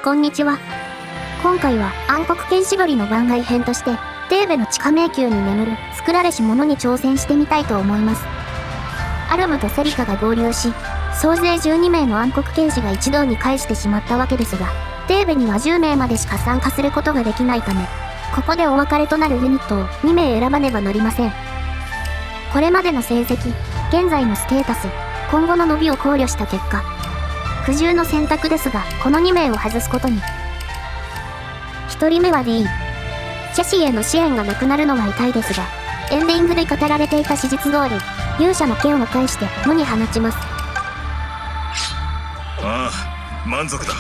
こんにちは。今回は暗黒剣士りの番外編として、テーベの地下迷宮に眠る作られし者に挑戦してみたいと思います。アルムとセリカが合流し、総勢12名の暗黒剣士が一堂に会してしまったわけですが、テーベには10名までしか参加することができないため、ここでお別れとなるユニットを2名選ばねばなりません。これまでの成績、現在のステータス、今後の伸びを考慮した結果、苦渋の選択ですが、この2名を外すことに。1人目は D。チェシーへの支援がなくなるのは痛いですが、エンディングで語られていた史実通り、勇者の剣を返して野に放ちます。ああ、満足だ。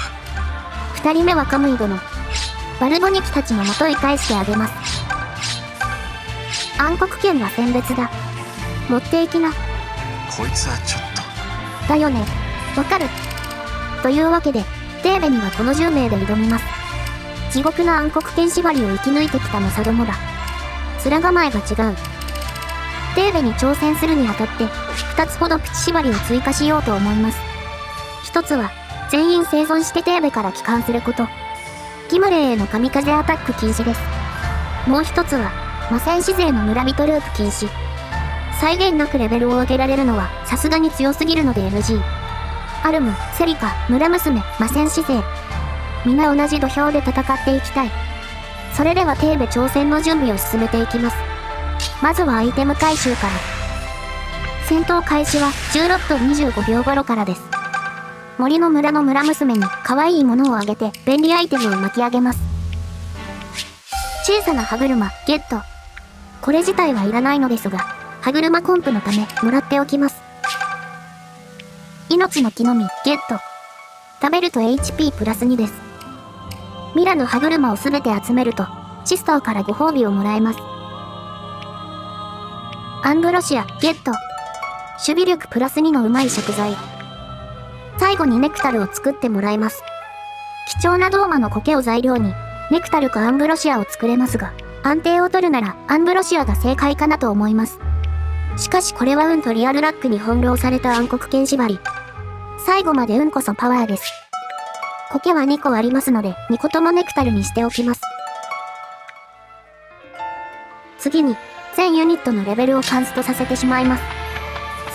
2人目はカムイ殿。バルボニキたちの元へ返してあげます。暗黒剣は選別だ。持っていきな。こいつはちょっと。だよね。わかる。というわけで、テーベにはこの10名で挑みます。地獄の暗黒剣縛りを生き抜いてきたマサどもだ。面構えが違う。テーベに挑戦するにあたって、2つほどプチ縛りを追加しようと思います。1つは、全員生存してテーベから帰還すること。ギマレーへの神風アタック禁止です。もう1つは、魔戦士勢の村人ループ禁止。際限なくレベルを上げられるのは、さすがに強すぎるので NG。アルム、セリカ、村娘、魔戦士勢。皆同じ土俵で戦っていきたい。それではテーベ挑戦の準備を進めていきます。まずはアイテム回収から。戦闘開始は16分25秒頃からです。森の村の村娘に可愛いものをあげて便利アイテムを巻き上げます。小さな歯車、ゲット。これ自体はいらないのですが、歯車コンプのためもらっておきます。命の木の実、ゲット。食べると HP プラス2です。ミラの歯車をすべて集めると、シスターからご褒美をもらえます。アンブロシア、ゲット。守備力プラス2のうまい食材。最後にネクタルを作ってもらいます。貴重なドーマの苔を材料に、ネクタルかアンブロシアを作れますが、安定を取るならアンブロシアが正解かなと思います。しかしこれは運とリアルラックに翻弄された暗黒剣縛り。最後まで運こそパワーです。苔は2個ありますので、2個ともネクタルにしておきます。次に、全ユニットのレベルをカンストさせてしまいます。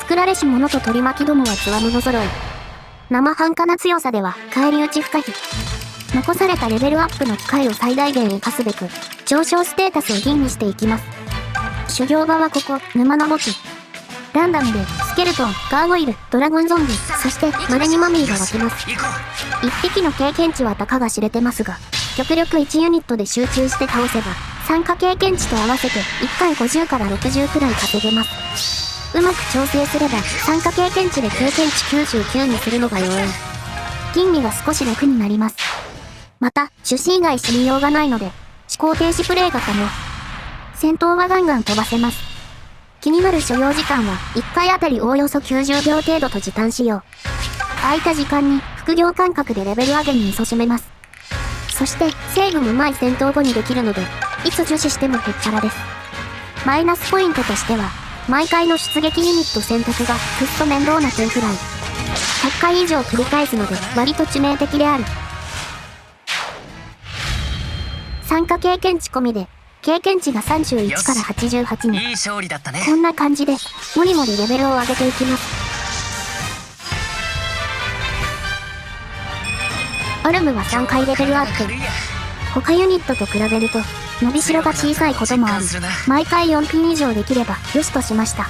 作られし者と取り巻きどもはつわもの揃い。生半可な強さでは返り討ち不可避。残されたレベルアップの機会を最大限活かすべく、上昇ステータスを吟味していきます。修行場はここ、沼の墓地。ランダムで、スケルトン、ガーゴイル、ドラゴンゾンビ、そして、稀にマミーが湧きます。一匹の経験値はたかが知れてますが、極力1ユニットで集中して倒せば、参加経験値と合わせて、1回50から60くらい稼げます。うまく調整すれば、参加経験値で経験値99にするのが容易。吟味が少し楽になります。また、種子以外知りようがないので、思考停止プレイが可能。戦闘はガンガン飛ばせます。気になる所要時間は1回あたりおおよそ90秒程度と時短しよう。空いた時間に副業感覚でレベル上げに勤しめます。そして制御もうまい戦闘後にできるので、いつ除視してもへっちゃらです。マイナスポイントとしては、毎回の出撃ユニット選択がくっそ面倒な点くらい。100回以上繰り返すので割と致命的である。参加経験値込みで、経験値が31から88に。いい勝利だったね。こんな感じで、もりもりレベルを上げていきます。アルムは3回レベルアップ。他ユニットと比べると、伸びしろが小さいこともあり、毎回4ピン以上できればよしとしました。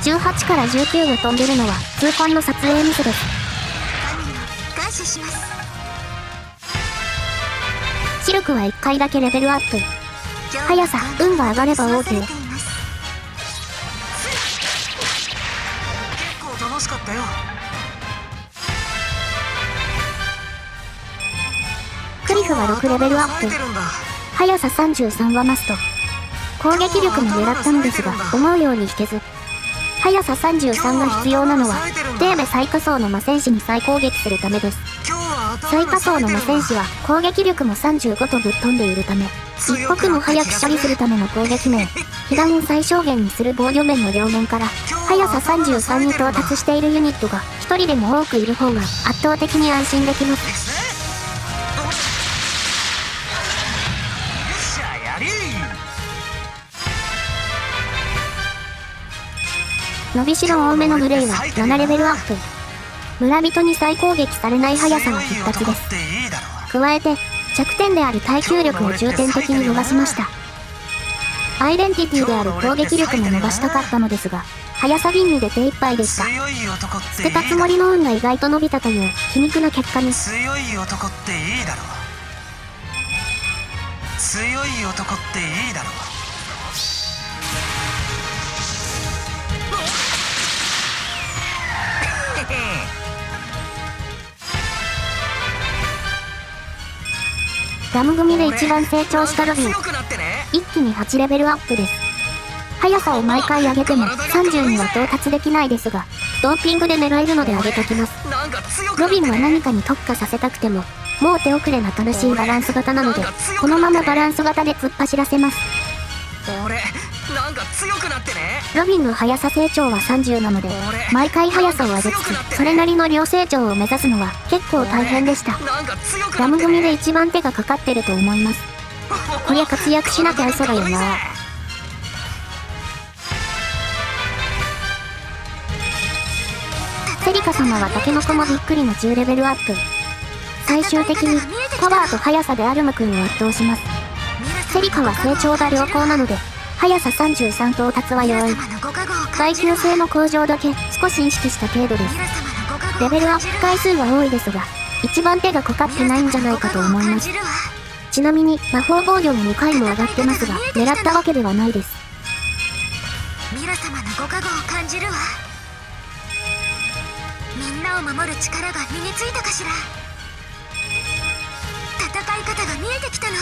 18から19を飛んでるのは痛恨の撮影ミスです。感謝します。シルクは1回だけレベルアップ。速さ、運が上がれば OK。結構楽しかったよ。クリフは6レベルアップ。速さ33はマスト。攻撃力も狙ったのですが、思うように引けず。速さ33が必要なのは、テーベ最下層の魔戦士に再攻撃するためです。最下層の魔戦士は攻撃力も35とぶっ飛んでいるため、一刻も早く処理するための攻撃面、被弾を最小限にする防御面の両面から、速さ33に到達しているユニットが一人でも多くいる方が圧倒的に安心できます。伸びしろ多めのグレイは7レベルアップ。村人に再攻撃されない速さは必達です。加えて、弱点である耐久力を重点的に伸ばしました。アイデンティティである攻撃力も伸ばしたかったのですが、速さ吟味で手一杯でした。捨てたつもりの運が意外と伸びたという皮肉な結果に。強い男っていいだろう。強い男っていいだろう。ラム組で一番成長したロビン、一気に8レベルアップです。速さを毎回上げても30には到達できないですが、ドーピングで狙えるので上げときます。ロビンは何かに特化させたくても、もう手遅れな楽しいバランス型なので、このままバランス型で突っ走らせます。俺なんか強くなってね。ロビンの速さ成長は30なので、毎回速さを上げつつ、それなりの量成長を目指すのは結構大変でした。ラム組で一番手がかかってると思います。こりゃ活躍しなきゃ嘘だよな。セリカ様はタケノコもびっくりの10レベルアップ。最終的にパワーと速さでアルム君を圧倒します。セリカは成長が良好なので、速さ33到達は容易。耐久性の向上だけ少し意識した程度です。レベルアップ回数は多いですが、一番手がかかってないんじゃないかと思います。ちなみに魔法防御も2回も上がってますが、狙ったわけではないです。ミラ様のご加護を感じるわ。みんなを守る力が身についたかしら。戦い方が見えてきたの。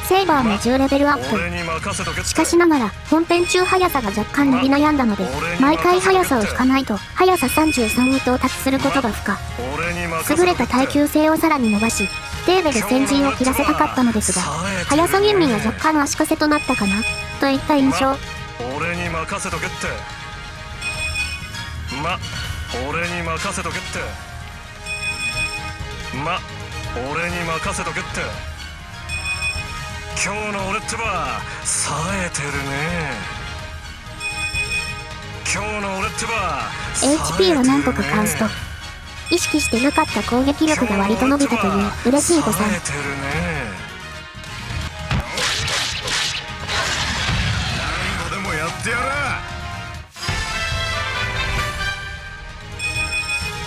セイバーも10レベルアップ。しかしながら本編中速さが若干伸び悩んだので、毎回速さを引かないと速さ33に到達することが不可。優れた耐久性をさらに伸ばし、テーベで先陣を切らせたかったのですが、速さ吟味が若干足かせとなったかなといった印象。俺に任せとけって。俺に任せとけって。俺に任せとけって。今日の俺ってば冴えてるね。今日の俺ってば HP はなんとかカンスト。意識してなかった攻撃力が割と伸びたという嬉しい誤算。冴えてるね。何度でもやってやら。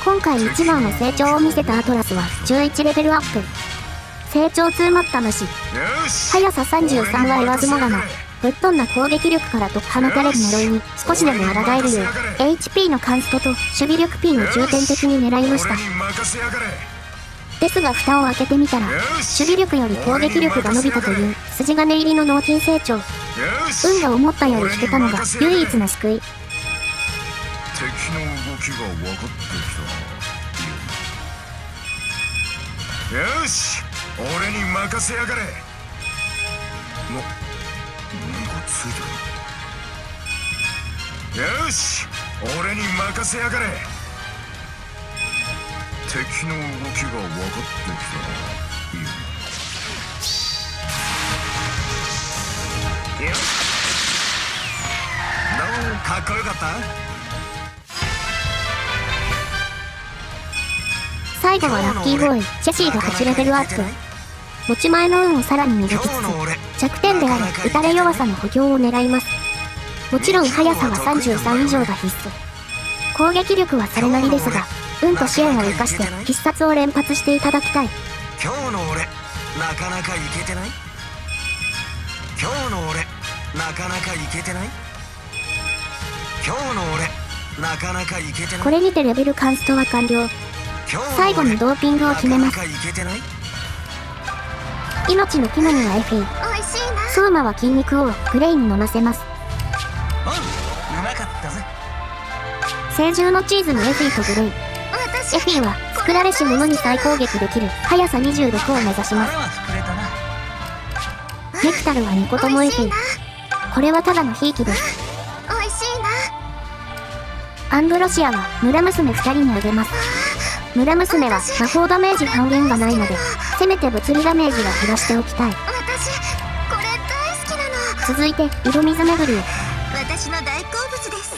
今回一番の成長を見せたアトラスは11レベルアップ。成長2待ったなし。速さ33は言わずもがな。ぶっ飛んだ攻撃力から解き放たれる呪いに少しでも抗えるよう HP のカンストと守備力 P を重点的に狙いました。ですが蓋を開けてみたら、守備力より攻撃力が伸びたという筋金入りの脳筋成長。運が思ったより引けたのが唯一の救い。敵の動きが分かってきた。よし、俺に任せやがれ。何かついてる。よし、俺に任せやがれ。敵の動きが分かってきた。いいよ。どうかっこよかった。最後はラッキーボーイ、シェシーが8レベルアップ。持ち前の運をさらに磨きつつ、弱点である打たれ弱さの補強を狙います。もちろん速さは33以上が必須。攻撃力はそれなりですが、運と支援を生かして必殺を連発していただきたい。今日の俺なかなかイケてない？今日の俺なかなかイケてない？今日の俺なかなかイケてない？これにてレベルカンストは完了。最後にドーピングを決めます。命のキノにはエフィ、ソーマは筋肉王グレイに飲ませます。聖獣のチーズのエフィとグレイ。エフィは作られし者に再攻撃できる速さ26を目指します。ネクタルはニコトモエフィ。これはただのひいきです。アンブロシアは村娘2人にあげます。村娘は魔法ダメージ半減がないので、せめて物理ダメージは減らしておきたい。私これ大好きなの。続いて井戸水巡りへ。私の大好物です。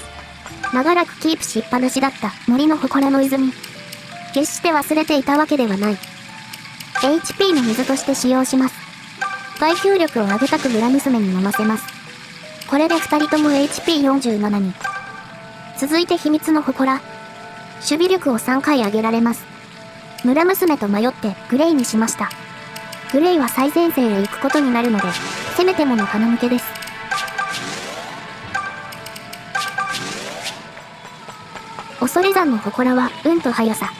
長らくキープしっぱなしだった森の祠の泉。決して忘れていたわけではない。HP の水として使用します。耐久力を上げたく村娘に飲ませます。これで2人とも HP47 に。続いて秘密の祠。守備力を3回上げられます。村娘と迷ってグレイにしました。グレイは最前線へ行くことになるので、せめてもの鼻向けです。恐山の祠は運と速さ。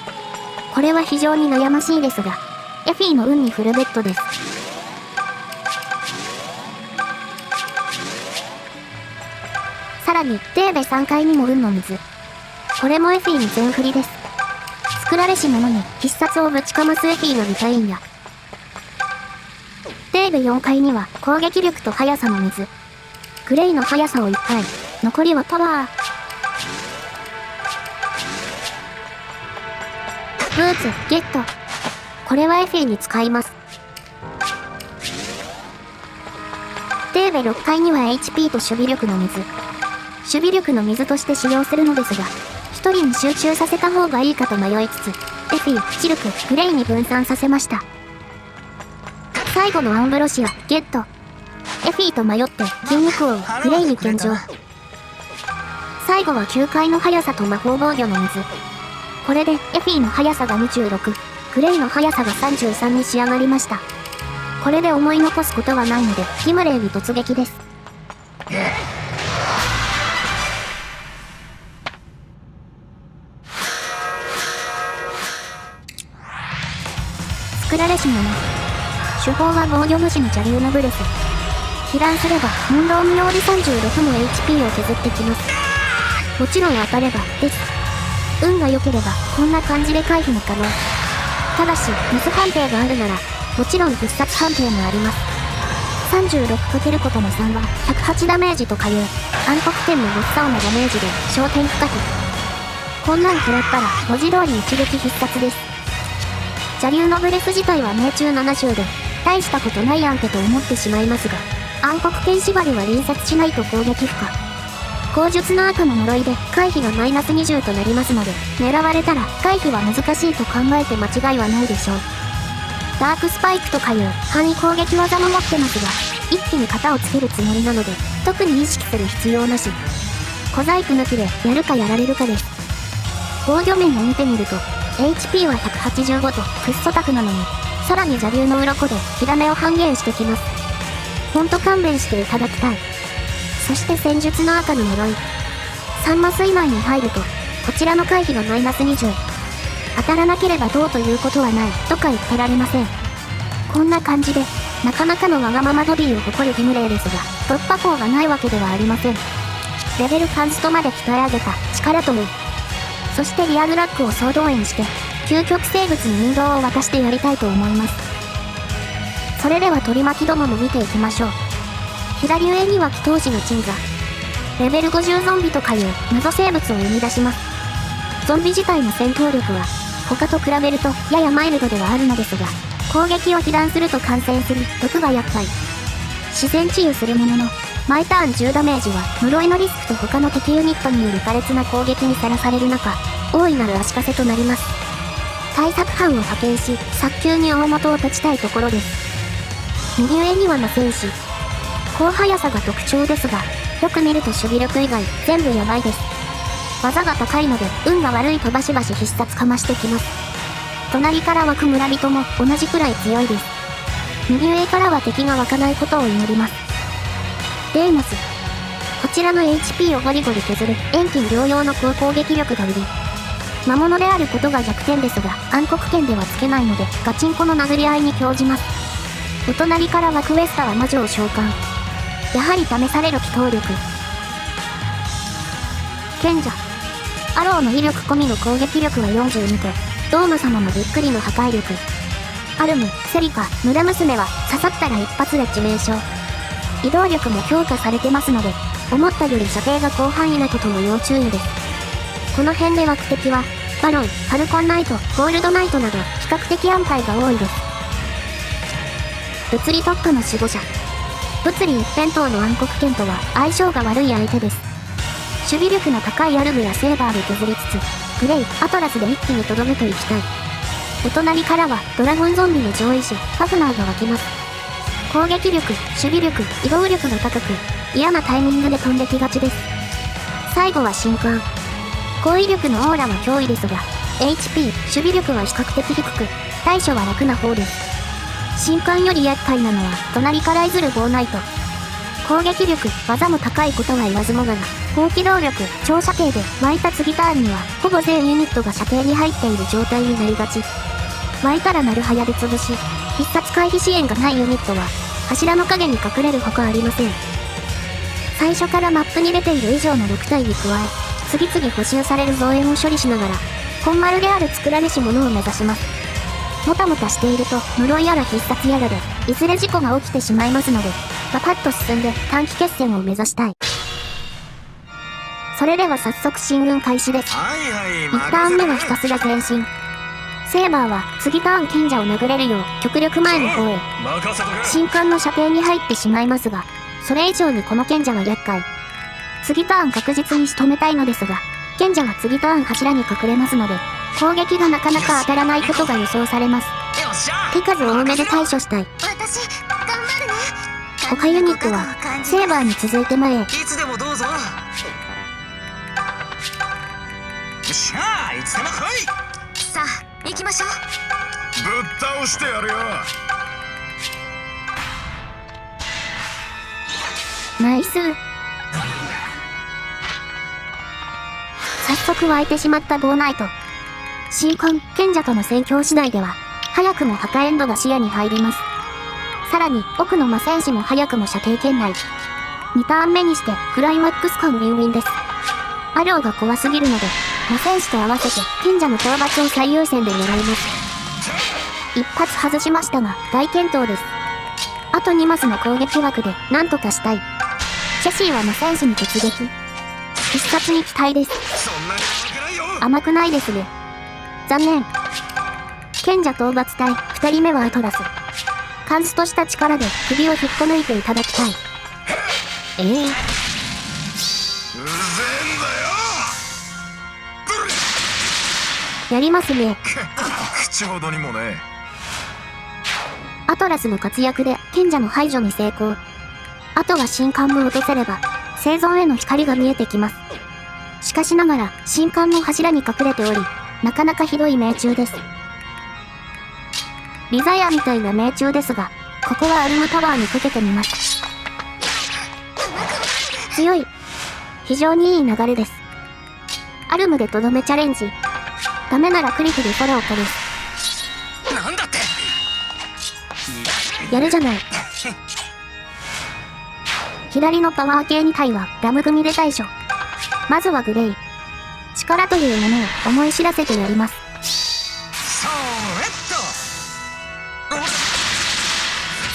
これは非常に悩ましいですが、エフィの運にフルベッドです。さらに、デーベ3階にも運の水。これもエフィに全振りです。作られし者に必殺をぶちかますエフィのリタインや。デーベ4階には攻撃力と速さの水。グレイの速さを1回。残りはパワー。ブーツ、ゲット。これはエフィに使います。デーベ6階には HP と守備力の水。守備力の水として使用するのですが、一人に集中させた方がいいかと迷いつつ、エフィ、シルク、グレイに分散させました。最後のアンブロシア、ゲット。エフィと迷って筋肉王、グレイに献上。最後は9階の速さと魔法防御の水。これでエフィの速さが26、グレイの速さが33に仕上がりました。これで思い残すことはないので、ギムレイに突撃です。作られし者。手法は防御無視の邪竜のブレス。被弾すれば、問答により36の HP を削ってきます。もちろん当たれば、です。運が良ければ、こんな感じで回避も可能。ただし、ミス判定があるなら、もちろん必殺判定もあります。36かけることの3は、108ダメージと下流。暗黒剣の真っ青なダメージで、焦点不可避。こんなん食らったら、文字通り一撃必殺です。邪竜のブレス自体は命中70で、大したことないやんけと思ってしまいますが、暗黒剣縛りは隣接しないと攻撃不可。口述の赤の呪いで回避がマイナス20となりますので、狙われたら回避は難しいと考えて間違いはないでしょう。ダークスパイクとかいう範囲攻撃技も持ってますが、一気に型をつけるつもりなので、特に意識する必要なし。小細工抜きでやるかやられるかです。防御面を見てみると、HP は185とフッ素タフなのに、さらに邪竜の鱗で火種を半減してきます。ほんと勘弁していただきたい。そして戦術の赤の呪い。3マス以内に入ると、こちらの回避がマイナス20。当たらなければどうということはないとか言ってられません。こんな感じで、なかなかのわがままボディを誇るギムレイですが、突破口がないわけではありません。レベルカンストまで鍛え上げた力と運。そしてリアルラックを総動員して、究極生物に引導を渡してやりたいと思います。それでは取り巻きどもも見ていきましょう。左上には祈祷師の鎮座。レベル50ゾンビとかいう謎生物を生み出します。ゾンビ自体の戦闘力は、他と比べるとややマイルドではあるのですが、攻撃を被弾すると感染する毒が厄介。自然治癒するものの、毎ターン10ダメージは室井のリスクと他の敵ユニットによる苛烈な攻撃にさらされる中、大いなる足かせとなります。対策班を派遣し、早急に大元を立ちたいところです。右上には魔戦士。高速さが特徴ですが、よく見ると守備力以外全部やばいです。技が高いので運が悪いとバシバシ必殺かましてきます。隣から湧く村人も同じくらい強いです。右上からは敵が湧かないことを祈ります。デーモス。こちらの HP をゴリゴリ削る遠近両用の高攻撃力が売り。魔物であることが弱点ですが、暗黒剣ではつけないので、ガチンコの殴り合いに興じます。お隣から湧くウェスタは魔女を召喚。やはり試される機動力。賢者。アローの威力込みの攻撃力は42と、ドーマ様のびっくりの破壊力。アルム、セリカ、村娘は刺さったら一発で致命傷。移動力も強化されてますので、思ったより射程が広範囲なことも要注意です。この辺で湧く敵は、バロン、ファルコンナイト、ゴールドナイトなど比較的安牌が多いです。物理特化の守護者。物理一辺倒の暗黒剣とは相性が悪い相手です。守備力の高いアルムやセーバーで削りつつ、グレイ、アトラスで一気にとどめていきたい。お隣からはドラゴンゾンビの上位種、ファフナーが湧きます。攻撃力、守備力、移動力が高く、嫌なタイミングで飛んできがちです。最後は神官。攻撃力のオーラは脅威ですが、HP、守備力は比較的低く、対処は楽な方です。神官より厄介なのは、隣からいずるボーナイト。攻撃力、技も高いことは言わずもがな、高機動力、長射程で湧いた次ターンには、ほぼ全ユニットが射程に入っている状態になりがち。湧いたらなるはやで潰し、必殺回避支援がないユニットは、柱の影に隠れるほかありません。最初からマップに出ている以上の6体に加え、次々補修される増援を処理しながら、本丸である作られし者を目指します。もたもたしていると、呪いやら必殺やらで、いずれ事故が起きてしまいますので、パパッと進んで短期決戦を目指したい。それでは早速進軍開始です。1ターン目はひたすら前進。セーバーは次ターン賢者を殴れるよう極力前の方へ。神官の射程に入ってしまいますが、それ以上にこの賢者は厄介。次ターン確実に仕留めたいのですが、賢者は次ターン柱に隠れますので、攻撃がなかなか当たらないことが予想されます。手数多めで対処したい。私頑張るね。他ユニットはセーバーに続いて前へ。いつでもどうぞ。よっしゃー、いつでも来い。さあ行きましょう。ぶっ倒してやるよ。ナイス。早速湧いてしまったボーナイト。神官、賢者との戦況次第では、早くも破壊エンドが視野に入ります。さらに、奥の魔戦士も早くも射程圏内。2ターン目にして、クライマックス間ウィンウィンです。アローが怖すぎるので、魔戦士と合わせて、賢者の討伐を最優先で狙います。一発外しましたが、大健闘です。あと2マスの攻撃枠で、なんとかしたい。シェシーは魔戦士に突撃。必殺に期待です。そんなに甘くないよ。甘くないですね。残念。賢者討伐隊、2人目はアトラス。カンスとした力で首を引っこ抜いていただきたい。うぜえんだよ。やりますね。口ほどにもね。アトラスの活躍で賢者の排除に成功。あとは神官も落とせれば、生存への光が見えてきます。しかしながら、神官の柱に隠れており、なかなかひどい命中です。リザヤみたいな命中ですが、ここはアルムタワーにかけてみます。強い。非常にいい流れです。アルムでとどめチャレンジ。ダメならクリフでフォローかです。なんだって。やるじゃない。左のパワー系2体はラム組で対処。まずはグレイ。力というものを思い知らせてやります。それっと。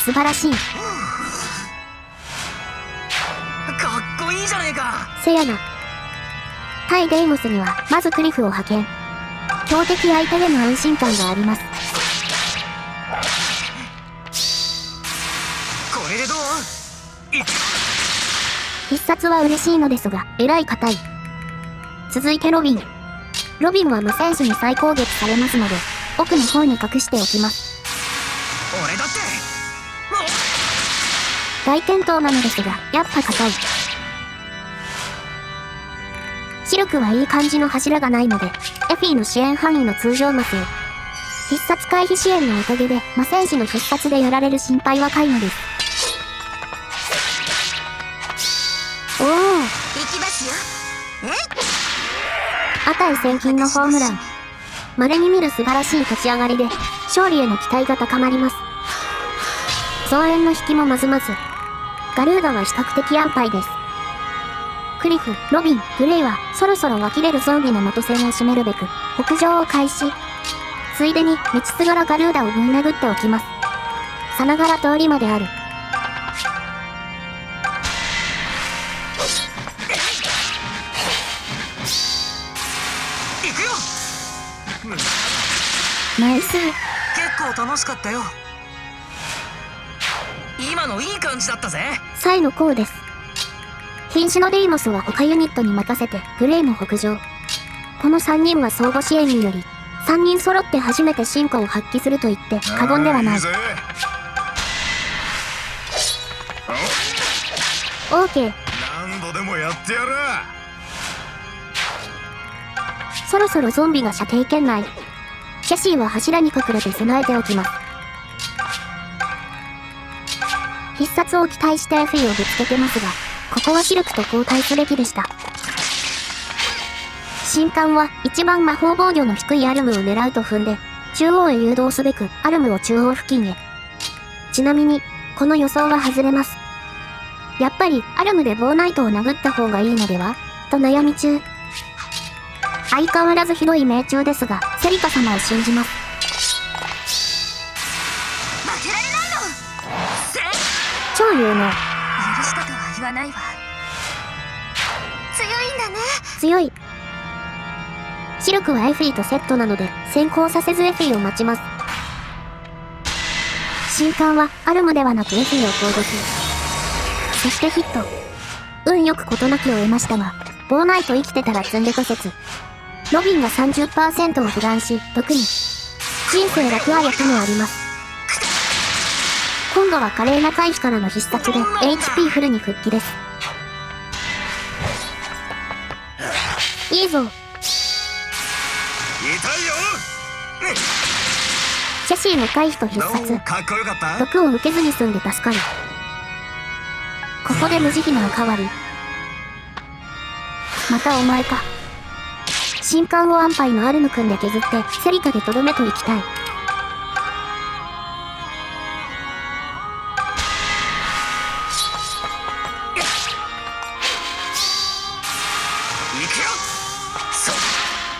素晴らしい。かっこいいじゃねえか。セヤナ。対デイモスにはまずクリフを派遣。強敵相手への安心感があります。これでどう？必殺は嬉しいのですが、えらい硬い。続いてロビン。ロビンは無戦士に再攻撃されますので、奥の方に隠しておきます。俺だって。大健闘なのですが、やっぱ硬い。シルクはいい感じの柱がないので、エフィの支援範囲の通常マスへ。必殺回避支援のおかげで、魔戦士の必殺でやられる心配は皆無です。おお。行きますよ。値千金のホームラン。稀に見る素晴らしい立ち上がりで、勝利への期待が高まります。増援の引きもまずまず。ガルーダは比較的安牌です。クリフ、ロビン、グレイはそろそろ湧き出るゾンビの元戦を締めるべく北上を開始。ついでに道すがらガルーダをぶん殴っておきます。さながら通りまである。行くよ。ナイス。結構楽しかったよ。今のいい感じだったぜ。サイのコウです。瀕死のデイモスは他ユニットに任せてグレイの北上。この3人は相互支援により3人揃って初めて進化を発揮すると言って過言ではない。ぜオーケー。何度でもやってやら。そろそろゾンビが射程圏内。キャシーは柱に隠れて備えておきます。必殺を期待してエフィをぶつけてますが、ここはシルクと交代すべきでした。神官は一番魔法防御の低いアルムを狙うと踏んで、中央へ誘導すべくアルムを中央付近へ。ちなみに、この予想は外れます。やっぱりアルムでボーナイトを殴った方がいいのではと悩み中。相変わらずひどい命中ですが、セリカ様を信じます。負けられないの。超有能。許したとは言わないわ。強いんだね。強い。シルクはエフィとセットなので、先行させずエフィを待ちます。神官はアルムではなくエフィを攻撃。そしてヒット。運よく事なきを得ましたが、ボーナイト生きてたら積んでこ説。ロビンが 30% を被弾し、特に人生楽は役目あります。今度は華麗な回避からの必殺で HP フルに復帰です。いいぞ。痛いよ。キャシーの回避と必殺。かっこよかった。毒を受けずに済んで助かる。ここで無慈悲なおかわり。またお前か。神官を安牌のアルム君で削ってセリカでとどめと行きたい。行く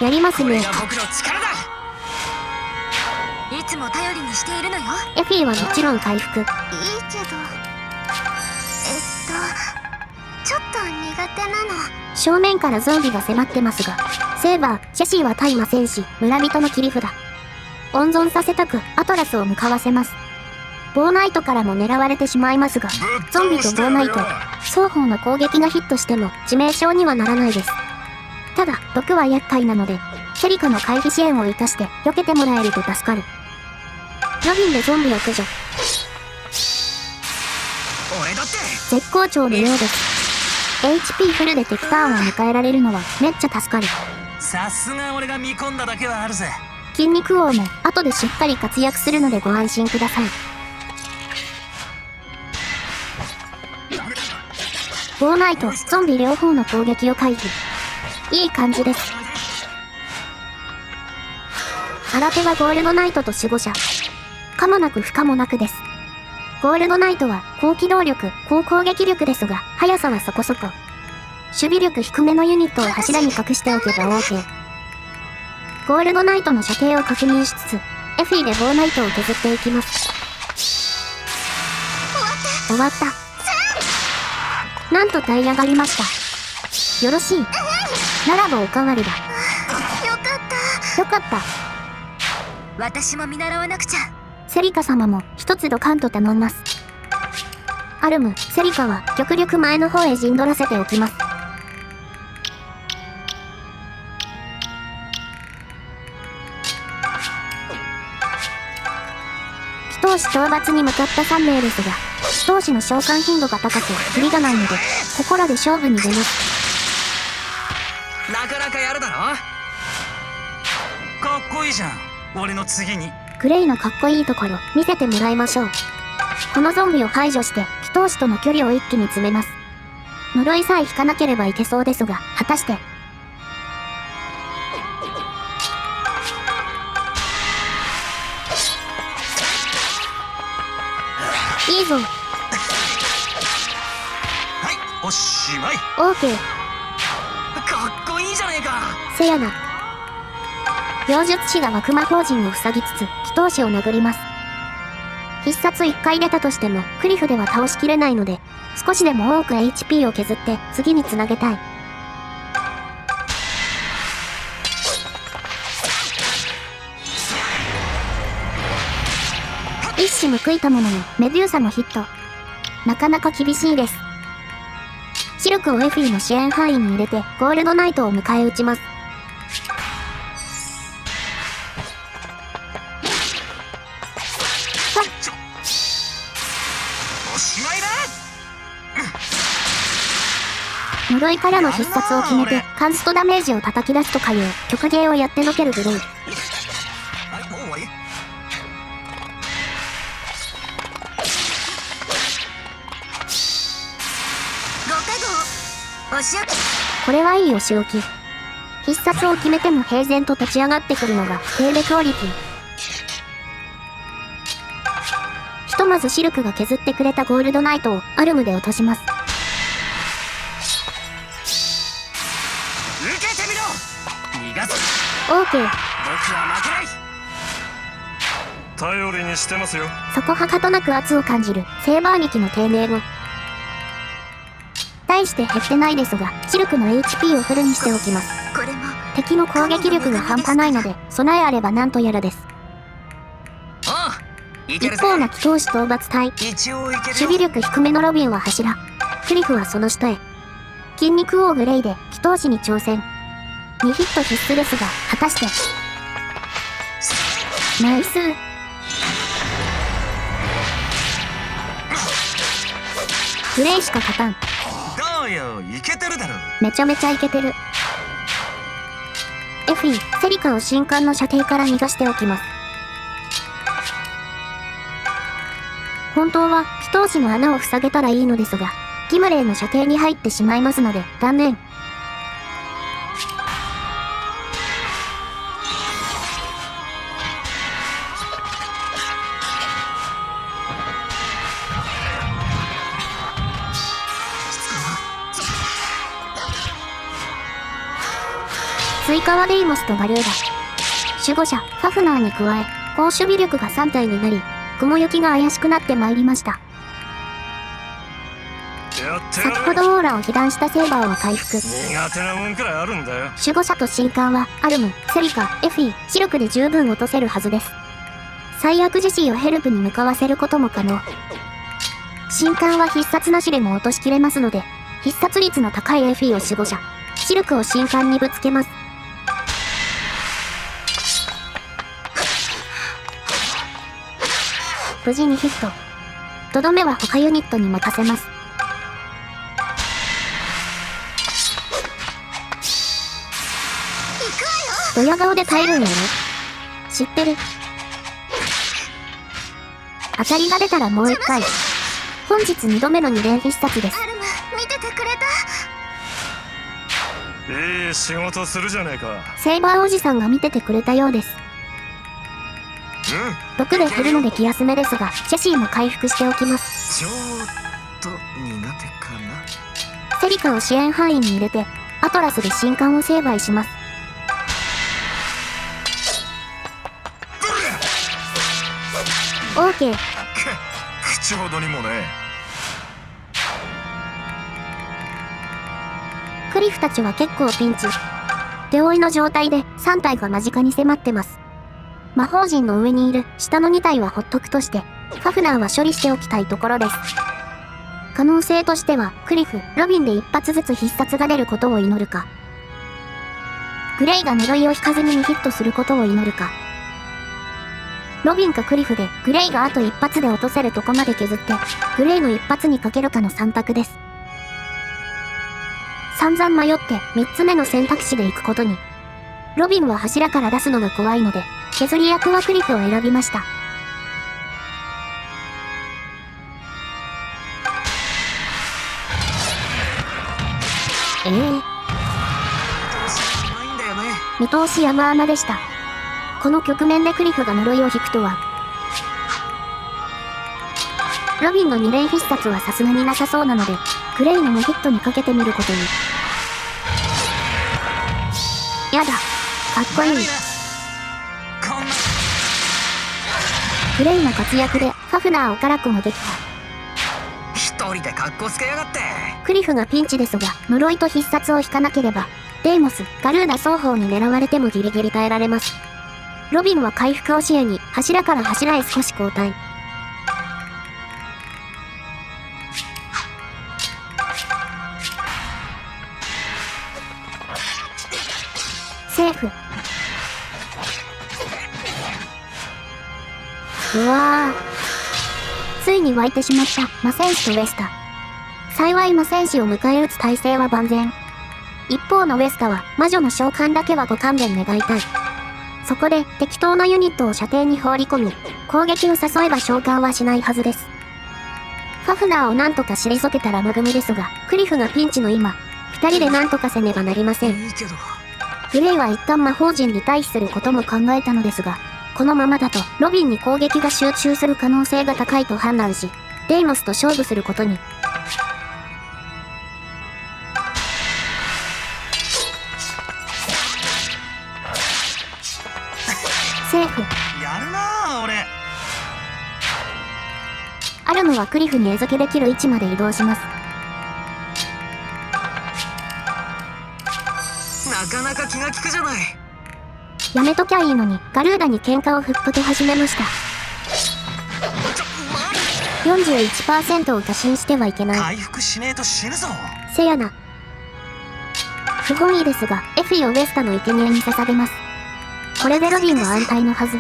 よ。やりますね。これが僕の力だ。いつも頼りにしているのよ。エフィはもちろん回復。いいけど、ちょっと苦手なの。正面からゾンビが迫ってますが、セーバー、キャシーは対魔戦士、村人の切り札。温存させたく、アトラスを向かわせます。ボーナイトからも狙われてしまいますが、ゾンビとボーナイト、双方の攻撃がヒットしても致命傷にはならないです。ただ、毒は厄介なので、セリカの回避支援を生かして避けてもらえると助かる。ロビンでゾンビを駆除。俺だって絶好調のようです。HP フルで敵ターンを迎えられるのはめっちゃ助かる。さすが俺が見込んだだけはあるぜ。筋肉王も後でしっかり活躍するのでご安心ください。ボーナイト、ゾンビ両方の攻撃を回避。いい感じです。新手はゴールドナイトと守護者。可もなく不可もなくです。ゴールドナイトは高機動力、高攻撃力ですが、速さはそこそこ。守備力低めのユニットを柱に隠しておけば OK。ゴールドナイトの射程を確認しつつ、エフィでボーナイトを削っていきます。終わった。なんと耐え上がりました。よろしい。ならばおかわりだ。よかった。よかった。私も見習わなくちゃ。セリカ様も一つドカンと頼んます。アルム、セリカは極力前の方へ陣取らせておきます。祈祷師討伐に向かった3名ですが、祈祷師の召喚頻度が高く、キリがないので、ここらで勝負に出ます。なかなかやるだろ。かっこいいじゃん。俺の次にグレイのかっこいいところ見せてもらいましょう。このゾンビを排除して祈祷師との距離を一気に詰めます。呪いさえ引かなければいけそうですが、果たして。いいぞ。はいおしまい。オーケー。かっこいいじゃねえか。せやな。妖術師が悪魔法陣を塞ぎつつ、祈祷師を殴ります。必殺1回出たとしても、クリフでは倒しきれないので、少しでも多く HP を削って次につなげたい。一矢報いたもののメデューサのヒット。なかなか厳しいです。シルクをエフィの支援範囲に入れてゴールドナイトを迎え撃ちます。おしまいだ。呪いからの必殺を決めてカンストダメージを叩き出すとかいう曲芸をやってのけるグレイ。はい、もう終わり。ご加護お仕置き。これはいいお仕置き。必殺を決めても平然と立ち上がってくるのがテーレクオリティ。ひとまずシルクが削ってくれたゴールドナイトをアルムで落とします。受けてみろ。逃がす。オーケー。僕は負けない。頼りにしてますよ。そこはかとなく圧を感じるセーバー撃の低迷後。大して減ってないですが、シルクの HP をフルにしておきます。これも敵の攻撃力が半端ないので、備えあればなんとやらです。ああ、いけるぜ。一方の祈祷師討伐隊。一応いけるよ。守備力低めのロビンは柱。クリフはその下へ。筋肉王グレイで祈祷師に挑戦。2ヒット必須ですが、果たして。ナイス。グレイしか勝たん。どうよ、いけてるだろ。めちゃめちゃイケてる。エフィ、セリカを神官の射程から逃がしておきます。本当は祈祷師の穴を塞げたらいいのですが、ギムレイの射程に入ってしまいますので断念。追加はデイモスとバルーダ。守護者、ファフナーに加え、高守備力が3体になり、雲行きが怪しくなってまいりました。やって先ほどオーラを被弾したセーバーは回復。苦手なもんくらいあるんだよ。守護者と神官は、アルム、セリカ、エフィ、シルクで十分落とせるはずです。最悪自身をヘルプに向かわせることも可能。神官は必殺なしでも落としきれますので、必殺率の高いエフィを守護者、シルクを神官にぶつけます。無事にヒット。とどめは他ユニットに任せます。ドヤ顔で耐えるんやね。知ってる。当たりが出たらもう一回。本日2度目の2連必殺です。アルム見ててくれた。いい仕事するじゃねえか。セイバーおじさんが見ててくれたようです。毒で減るので気休めですが、ジェシーも回復しておきます。ちょっと苦手かな。セリカを支援範囲に入れて、アトラスで神官を成敗します。オーケー。口ほどにもね。クリフたちは結構ピンチ。手負いの状態で3体が間近に迫ってます。魔法陣の上にいる下の2体はほっとくとして、ファフナーは処理しておきたいところです。可能性としては、クリフ、ロビンで一発ずつ必殺が出ることを祈るか、グレイが呪いを引かずに2ヒットすることを祈るか、ロビンかクリフでグレイがあと一発で落とせるとこまで削って、グレイの一発にかけるかの3択です。散々迷って3つ目の選択肢で行くことに。ロビンは柱から出すのが怖いので、削り役はクリフを選びました。見通し山々でした。この局面でクリフが呪いを引くとは。ロビンの2連必殺はさすがになさそうなので、グレイの2ヒットにかけてみることに。やだ、かっこいい。グレイの活躍でファフナーを辛くもできた。一人で格好つけやがって。クリフがピンチですが、呪いと必殺を引かなければ、デイモス、ガルーナ双方に狙われてもギリギリ耐えられます。ロビンは回復を視野に柱から柱へ少し後退。うわー。ついに湧いてしまった魔戦士とウェスタ。幸い魔戦士を迎え撃つ体制は万全。一方のウェスタは魔女の召喚だけはご勘弁願いたい。そこで適当なユニットを射程に放り込み、攻撃を誘えば召喚はしないはずです。ファフナーをなんとか退けたラマ組ですが、クリフがピンチの今、二人でなんとかせねばなりません。いいけど。グレイは一旦魔法陣に対比することも考えたのですが、このままだとロビンに攻撃が集中する可能性が高いと判断し、デイモスと勝負することに。セーフ。やるなあ俺。アルムはクリフに餌付けできる位置まで移動します。なかなか気が利くじゃない。やめときゃいいのに、ガルーダに喧嘩をふっかけ始めました。41% を過信してはいけない。回復しねえと死ぬぞ。せやな。不本意ですが、エフィをウェスタの生贄に捧げます。これでロビンは安泰のはず。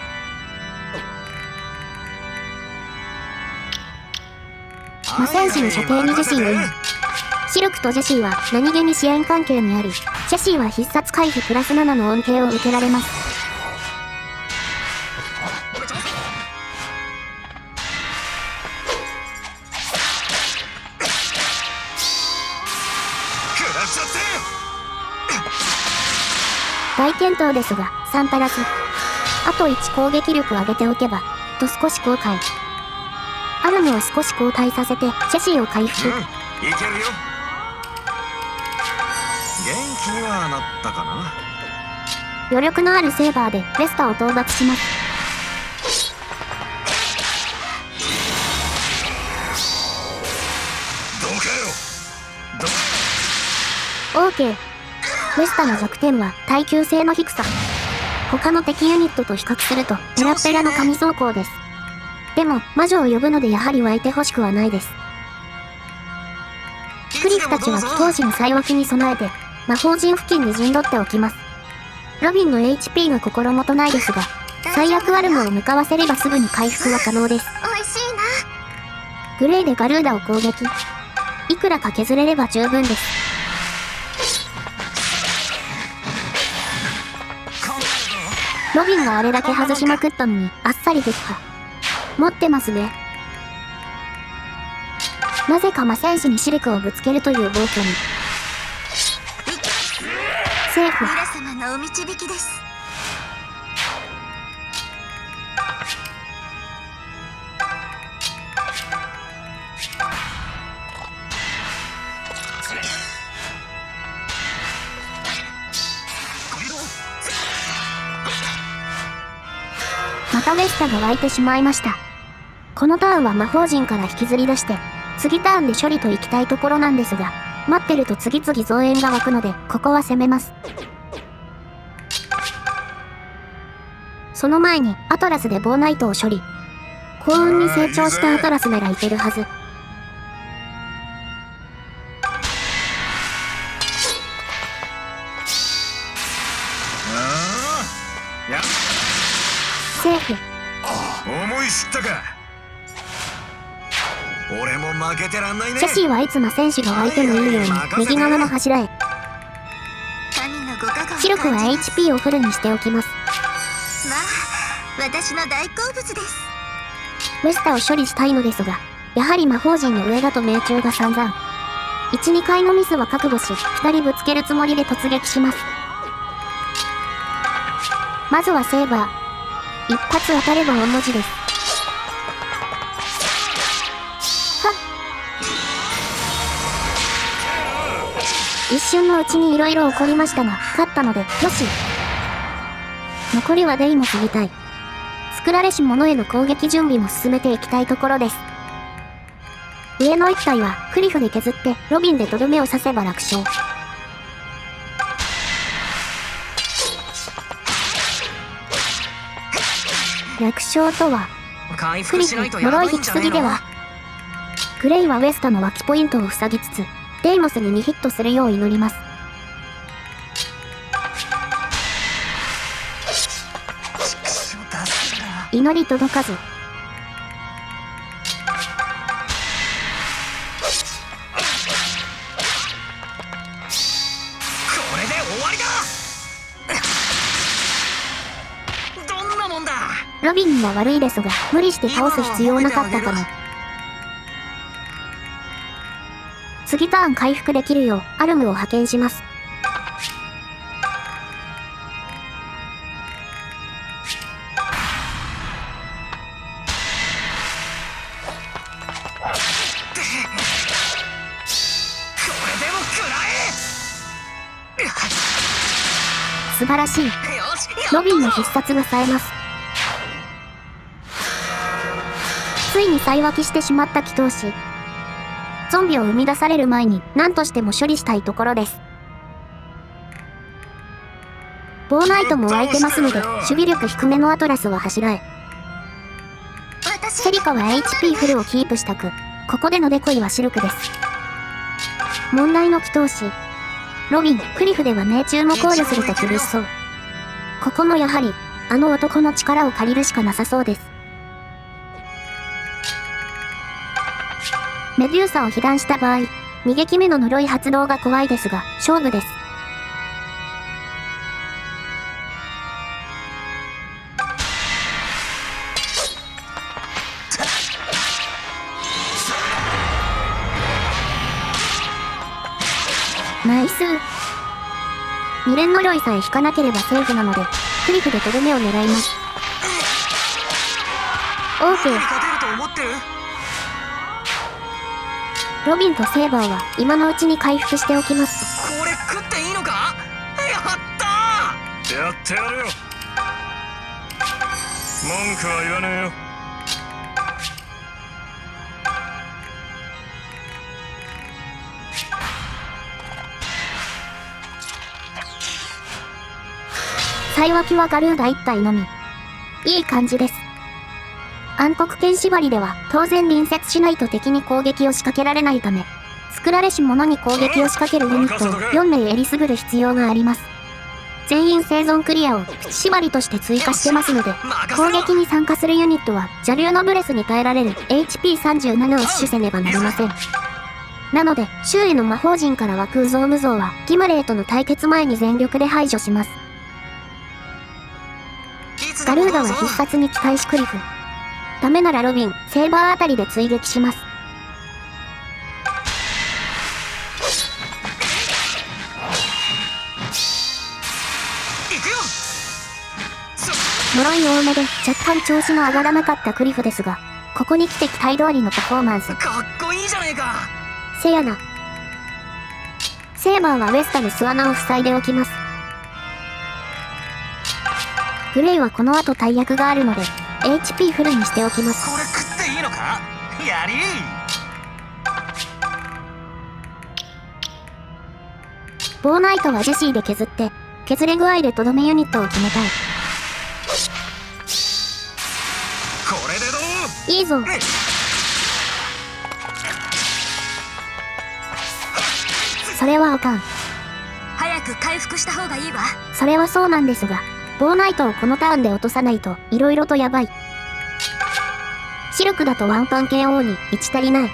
魔戦士の射程にジェシーをイン。シルクとジェシーは何気に支援関係にあり、ジェシーは必殺回避プラス7の恩恵を受けられます。食らっちゃって。大健闘ですが、3足らず。あと1攻撃力上げておけば、と少し後悔。アルムを少し後退させて、ジェシーを回復。いけるよ。元気にはなったかな。余力のあるセーバーでレスタを討伐します。どうかよ。オーケー。レスタの弱点は耐久性の低さ。他の敵ユニットと比較するとペラペラの紙装甲です。でも魔女を呼ぶのでやはり湧いてほしくはないです。クリフたちは当時の最脇に備えて魔法陣付近に陣取っておきます。ロビンの HP が心もとないですが、最悪アルムを向かわせればすぐに回復は可能です。美味しいな。グレイでガルーダを攻撃。いくらか削れれば十分です。ロビンがあれだけ外しまくったのにあっさり撃破。持ってますね。なぜか魔戦士にシルクをぶつけるという暴挙に。セーフ。ミラ様のお導きです。またウェスタが湧いてしまいました。このターンは魔法陣から引きずり出して、次ターンで処理と行きたいところなんですが、待ってると次々増援が湧くので、ここは攻めます。その前にアトラスでボーナイトを処理。幸運に成長したアトラスならいけるはず。やセーフ。思い知ったか。俺も負けてらんないね。シェシーはいつ魔戦士が湧いてもいいように右側の柱へ。神のご加護をシルクは感じます。 HP をフルにしておきます。まあ、私の大好物です。ウェスタを処理したいのですが、やはり魔法陣の上だと命中が散々。1、2回のミスは覚悟し、2人ぶつけるつもりで突撃します。まずはセーバー。一発当たれば御の字です。はっ。一瞬のうちに色々起こりましたが、勝ったので、よし。残りはデイモスみたい。作られし者への攻撃準備も進めていきたいところです。上の一体はクリフで削ってロビンでとどめを刺せば楽勝。楽勝とは、回クリフ復しないとやばいん呪い引きじゃねえの。すぎでは。グレイはウェスタの脇ポイントを塞ぎつつ、デイモスに2ヒットするよう祈ります。祈り届かず、ロビンには悪いですが、無理して倒す必要なかったかな。次ターン回復できるよう、アルムを派遣します。素晴らしい。ロビンの必殺が冴えます。ついに幸脇してしまった祈祷師。ゾンビを生み出される前に何としても処理したいところです。ボーナイトも湧いてますので、守備力低めのアトラスは柱へ。セリカは HP フルをキープしたく、ここでのデコイはシルクです。問題の祈祷師。ロビン、クリフでは命中も考慮すると厳しそう。ここもやはり、あの男の力を借りるしかなさそうです。メデューサを被弾した場合、2撃目の呪い発動が怖いですが、勝負です。ナイス。2連呪いさえ引かなければセーフなので、クリフでとどめを狙います。オーケー。ロビンとセーバーは今のうちに回復しておきます。これ食っていいのか？やったー！やってやるよ。文句は言わねえよ。幸脇はガルーダ1体のみ。いい感じです。暗黒剣縛りでは当然隣接しないと敵に攻撃を仕掛けられないため、作られし者に攻撃を仕掛けるユニットを4名えりすぐる必要があります。全員生存クリアをプチ縛りとして追加してますので、攻撃に参加するユニットは邪竜のブレスに耐えられる HP37 を死守せねばなりません。なので、周囲の魔法陣から湧くウゾウムゾウはギマレーとの対決前に全力で排除します。ガルーダは必殺に期待しクリフ。ダメならロビン、セーバーあたりで追撃します。呪い多めで若干調子の上がらなかったクリフですが、ここに来て期待通りのパフォーマンス。かっこいいじゃねえか。せやな。セーバーはウェスタで巣穴を塞いでおきます。グレイはこの後大役があるので、HP フルにしておきます。これ食っていいのか？やりー。ボーナイトはジェシーで削って、削れ具合でとどめユニットを決めたい。これでどう？いいぞ。それはあかん。早く回復した方がいいわ。それはそうなんですが、ボーナイトをこのターンで落とさないと色々とやばい。シルクだとワンパン KO に1足りない。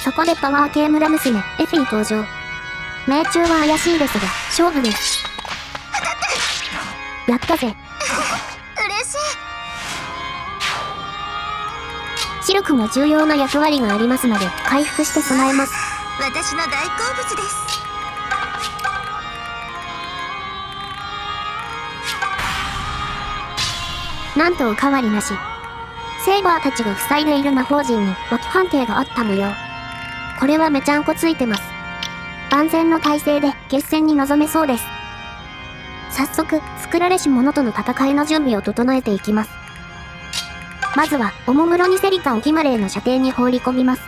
そこでパワー系村娘エフィ登場。命中は怪しいですが勝負です。やったぜ。嬉しい。シルクも重要な役割がありますので回復して備えます。私の大好物です。なんとおかわりなし。セイバーたちが塞いでいる魔法陣に脇判定があった模様。これはめちゃんこついてます。万全の体制で決戦に臨めそうです。早速、作られし者との戦いの準備を整えていきます。まずは、おもむろにセリカをギマレーの射程に放り込みます。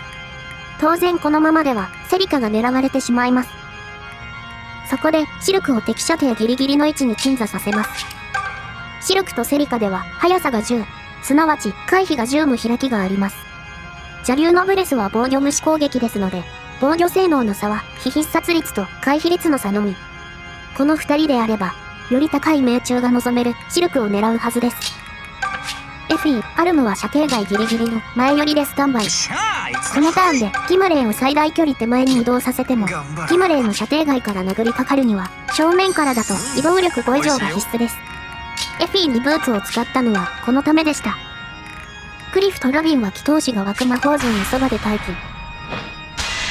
当然このままでは、セリカが狙われてしまいます。そこで、シルクを敵射程ギリギリの位置に鎮座させます。シルクとセリカでは速さが10、すなわち回避が10も開きがあります。邪竜のブレスは防御無視攻撃ですので、防御性能の差は非必殺率と回避率の差のみ。この2人であれば、より高い命中が望めるシルクを狙うはずです。エフィー、アルムは射程外ギリギリの前寄りでスタンバイ。このターンでギマレーを最大距離手前に移動させても、ギマレーの射程外から殴りかかるには、正面からだと移動力5以上が必須です。エフィにブーツを使ったのはこのためでした。クリフとロビンは祈祷師が湧く魔法陣のそばで待機。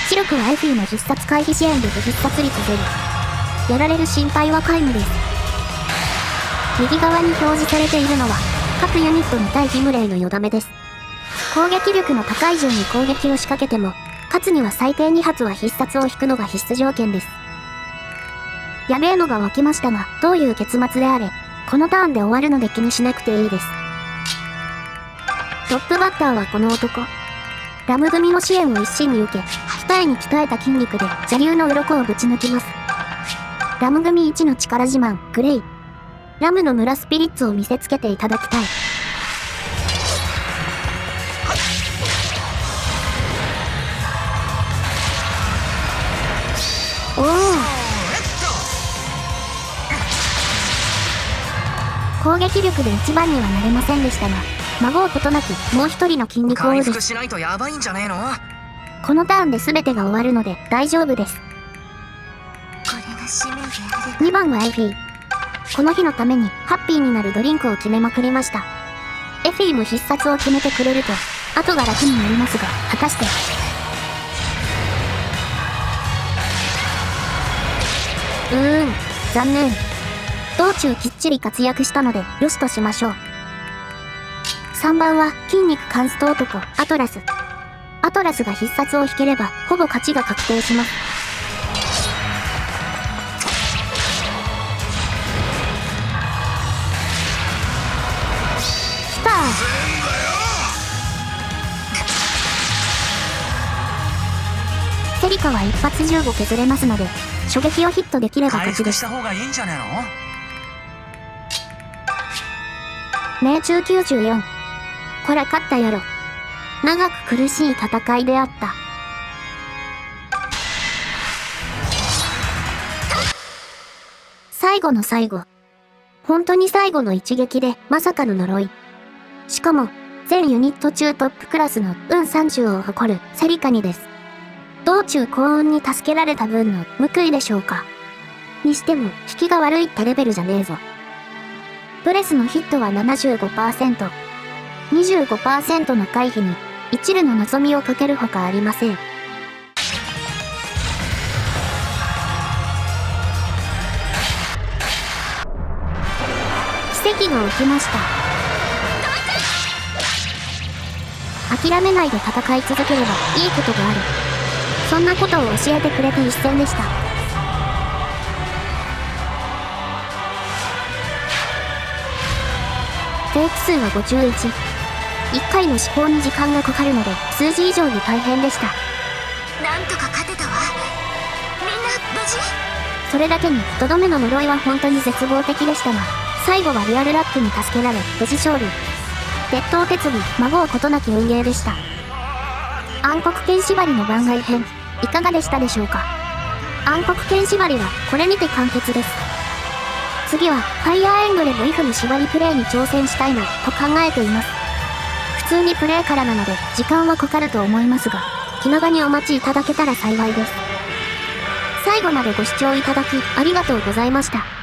シルクはエフィの必殺回避支援で必殺率ゼロ。やられる心配は皆無です。右側に表示されているのは各ユニットに対ギムレイのよだめです。攻撃力の高い順に攻撃を仕掛けても、勝つには最低2発は必殺を引くのが必須条件です。やべえのが湧きましたが、どういう結末であれ、このターンで終わるので気にしなくていいです。トップバッターはこの男。ラム組の支援を一身に受け、鍛えに鍛えた筋肉で邪竜の鱗をぶち抜きます。ラム組一の力自慢、グレイ。ラムの村スピリッツを見せつけていただきたい。おお。攻撃力で一番にはなれませんでしたが、孫うことなくもう一人の筋肉王回です。復しないとやばいんじゃねえの？このターンで全てが終わるので大丈夫です。これが使命であれば。 2番はエフィー。この日のためにハッピーになるドリンクを決めまくりました。エフィーも必殺を決めてくれると後が楽になりますが、果たして残念。道中きっちり活躍したのでよしとしましょう。3番は筋肉カンスト男アトラス。アトラスが必殺を引ければほぼ勝ちが確定します。来た。セリカは一発15削れますので、初撃をヒットできれば回勝ちです。復した方がいいんじゃね命中94。こら勝ったやろ。長く苦しい戦いであった。最後の最後。本当に最後の一撃でまさかの呪い。しかも、全ユニット中トップクラスの運30を誇るセリカにです。道中幸運に助けられた分の報いでしょうか。にしても、引きが悪いってレベルじゃねえぞ。ブレスのヒットは 75%。25% の回避に、一縷の望みをかけるほかありません。奇跡が起きました。諦めないで戦い続ければいいことがある。そんなことを教えてくれて一戦でした。テイク数は51。1回の思考に時間がかかるので数字以上に大変でした。なんとか勝てたわ。みんな無事？それだけにとどめの呪いは本当に絶望的でしたが、最後はリアルラックに助けられ無事勝利。鉄頭鉄尾、孫うことなき運ゲーでした。暗黒剣縛りの番外編、いかがでしたでしょうか。暗黒剣縛りはこれにて完結です。次はファイアーエンブレムイフの縛りプレイに挑戦したいなと考えています。普通にプレイからなので時間はかかると思いますが、気長にお待ちいただけたら幸いです。最後までご視聴いただきありがとうございました。